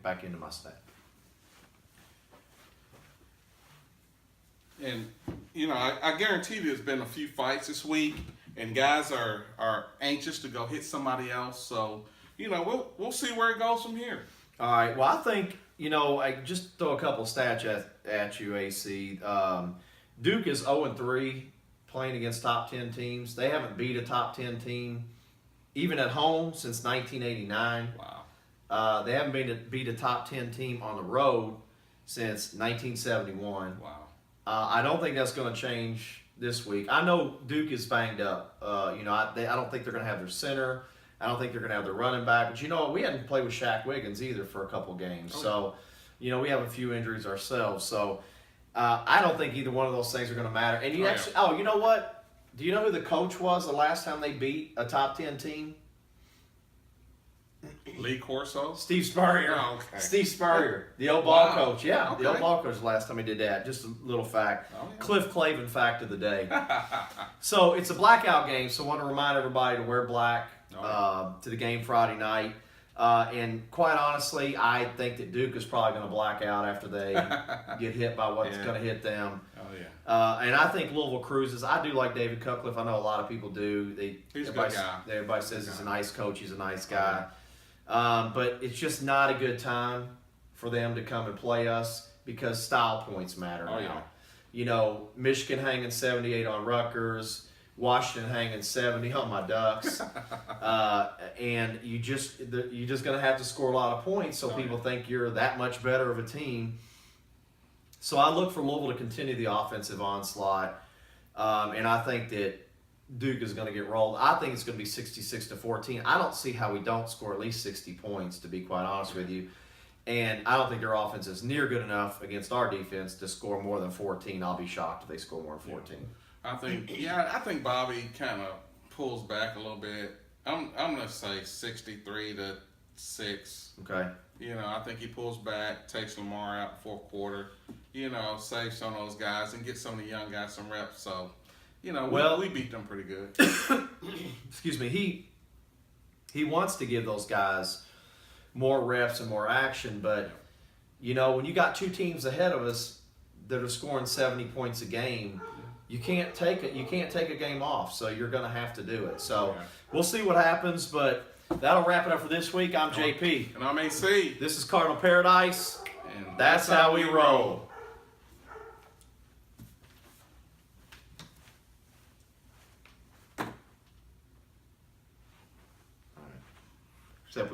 back into my staff. And, you know, I guarantee there's been a few fights this week, and guys are anxious to go hit somebody else. So, you know, we'll see where it goes from here. All right. Well, I think, you know, I just throw a couple of stats at you, AC. Duke is 0-3 playing against top 10 teams. They haven't beat a top 10 team, even at home, since 1989. Wow. They haven't beat a top 10 team on the road since 1971. Wow. I don't think that's going to change this week. I know Duke is banged up. You know, I don't think they're going to have their center. I don't think they're going to have their running back. But, you know, we hadn't played with Shaq Wiggins either for a couple games. Oh. So, you know, we have a few injuries ourselves. So, I don't think either one of those things are going to matter. And you you know what? Do you know who the coach was the last time they beat a top 10 team? Lee Corso? Steve Spurrier. Oh, okay. Steve Spurrier, the old ball Wow. coach. Yeah, Okay. the old ball coach the last time he did that. Just a little fact. Oh, yeah. Cliff Clavin fact of the day. So it's a blackout game, so I want to remind everybody to wear black to the game Friday night. And quite honestly, I think that Duke is probably going to black out after they get hit by what's going to hit them. Oh, yeah. And I think Louisville cruises. I do like David Cutcliffe. I know a lot of people do. He's a good guy. Everybody says he's a nice coach. He's a nice guy. But it's just not a good time for them to come and play us because style points matter now. Yeah. You know, Michigan hanging 78 on Rutgers, Washington hanging 70 on my Ducks, and you're just going to have to score a lot of points so people think you're that much better of a team. So I look for Louisville to continue the offensive onslaught, and I think that Duke is going to get rolled. I think it's going to be 66-14. I don't see how we don't score at least 60 points, to be quite honest with you. And I don't think their offense is near good enough against our defense to score more than 14. I'll be shocked if they score more than 14. I think Bobby kind of pulls back a little bit. I'm going to say 63-6. Okay. You know, I think he pulls back, takes Lamar out in the fourth quarter, you know, saves some of those guys and gets some of the young guys some reps. So, you know, we beat them pretty good. Excuse me. He wants to give those guys more reps and more action, but you know, when you got two teams ahead of us that are scoring 70 points a game, you can't take it. You can't take a game off, so you're going to have to do it. So we'll see what happens, but that'll wrap it up for this week. I'm JP, and I'm AC. This is Cardinal Pairadice, And that's how we roll. Except we got